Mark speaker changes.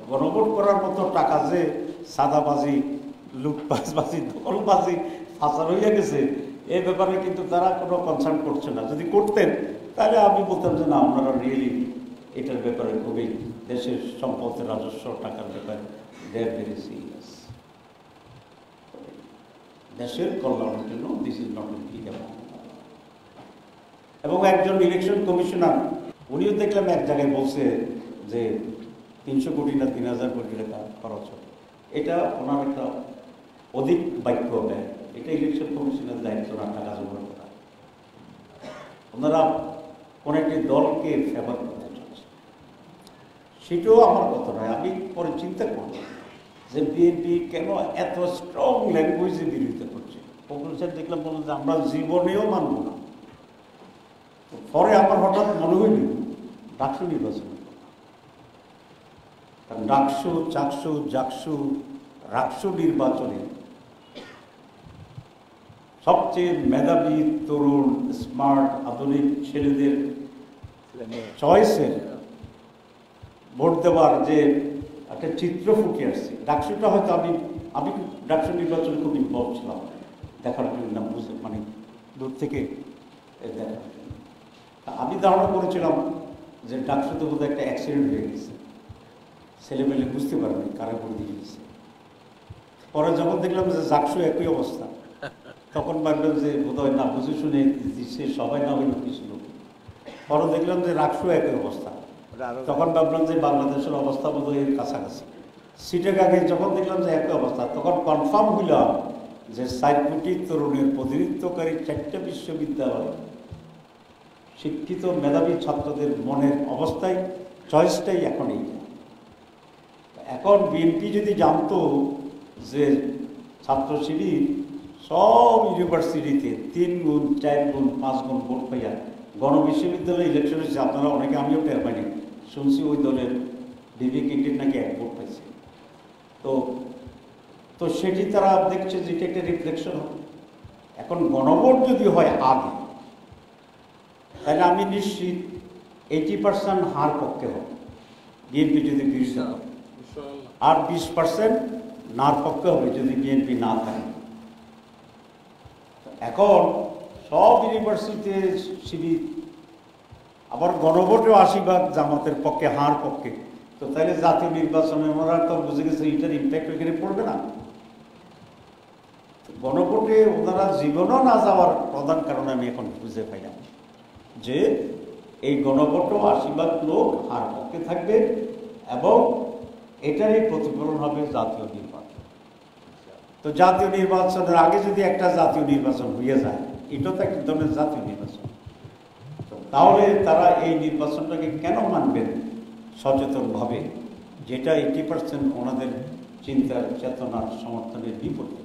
Speaker 1: গণভোট করার মতো টাকা যে সাদাবাজি, লুটপাটবাজি, দখলবাজি ফাঁসার হইয়া গেছে, এই ব্যাপারে কিন্তু তারা কোনো কনসার্ন করছে না। যদি করতেন তাহলে আমি বলতাম যে না, আপনারা রিয়েলি এটার ব্যাপারে খুবই দেশের সম্পদের রাজস্ব টাকার ব্যাপারে দে আর ভেরি সিরিয়াস। দেশের কল্যাণের জন্য দিস ইজ নট কি। এবং একজন ইলেকশন কমিশনার উনিও দেখলাম এক জায়গায় বলছে যে 300 কোটি না 3000 কোটি টাকা খরচ হবে। এটা ওনার একটা অধিক বাক্য ব্যয়। এটা ইলেকশন কমিশনের দায়িত্ব না টাকা জোগাড় করা। ওনারা কোন একটি দলকে ফেভার করতে চাচ্ছে, সেটাও আমার কথা নয়। আমি পরে চিন্তা করব যে বিএনপি কেন এত স্ট্রং ল্যাঙ্গুয়েজে বিরোধিতা করছে। ফখরুল সাহেব দেখলাম বললেন যে আমরা জীবনেও মানব না। পরে আমার হঠাৎ মনে হইল ডাকসু নির্বাচন, কারণ ডাকসু, চাকসু, জাকসু, রাকসু নির্বাচনে সবচেয়ে মেধাবী, তরুণ, স্মার্ট, আধুনিক ছেলেদের চয়েসের ভোট দেওয়ার যে একটা চিত্র ফুটে আসছে। ডাকসুটা হয়তো আমি ডাকসু নির্বাচনে খুব ইনভলভ ছিলাম, দেখার জন্য মানে দূর থেকে দেখার জন্য। আমি ধারণা করেছিলাম যে ডাকসুতে বোধহয় একটা অ্যাক্সিডেন্ট হয়ে গেছে, ছেলেমেলে বুঝতে পারেনি কারা ভোট দিয়ে গেছে। পরে যখন দেখলাম যে জাকসু একই অবস্থা, তখন ভাবলাম যে বোধহয় না বুঝে শুনে দিচ্ছে, সবাই না হইল কিছু লোক। পরে দেখলাম যে রাকসু একই অবস্থা, তখন ভাবলাম যে বাংলাদেশের অবস্থা বোধহয় এর কাছাকাছি। সিটেগাগে যখন দেখলাম যে একই অবস্থা, তখন কনফার্ম হইলাম যে 60 কোটি তরুণের প্রতিনিধিত্বকারী 4টে বিশ্ববিদ্যালয় শিক্ষিত মেধাবী ছাত্রদের মনের অবস্থায় চয়েসটাই এখন এইটা। এখন বিএনপি যদি জানতো যে ছাত্র শিবির সব ইউনিভার্সিটিতে 3 গুণ, 4 গুণ, 5 গুণ ভোট পাইয়া গণবিশ্ববিদ্যালয় ইলেকশন হয়েছে, আপনারা অনেকে, আমিও টের পাইনি, শুনছি ওই দলের বিবি ক্যান্ডিডেট নাকি 1 ভোট পাইছে। তো সেটি তারা দেখছে যে এটা একটা রিফ্লেকশন হবে। এখন গণভোট যদি হয় আগে, তাহলে আমি নিশ্চিত 80% হার পক্ষে হবে বিএনপি যদি বিরোধিতা করে, আর 20% নার পক্ষে হবে যদি বিএনপি না থাকে। এখন সব ইউনিভার্সিটিতে শিবির, আবার গণভোটেও 80% জামাতের পক্ষে, হার পক্ষে। তো তাহলে জাতীয় নির্বাচনে ওনারা তো বুঝে গেছে এটার ইম্প্যাক্ট ওইখানে পড়বে না। গণভোটে ওনারা জীবনও না যাওয়ার প্রধান কারণ আমি এখন বুঝে পাইলাম যে এই গণভোটও 80% লোক হার পক্ষে থাকবে, এবং এটারই প্রতিফলন হবে জাতীয় নির্বাচন। তো জাতীয় নির্বাচনের আগে যদি একটা জাতীয় নির্বাচন হয়ে যায়, এটা তো একটা ধরনের জাতীয় নির্বাচন, তাহলে তারা এই নির্বাচনটাকে কেন মানবেন সচেতনভাবে, যেটা 80% ওনাদের চিন্তার, চেতনার, সমর্থনের বিপরীত।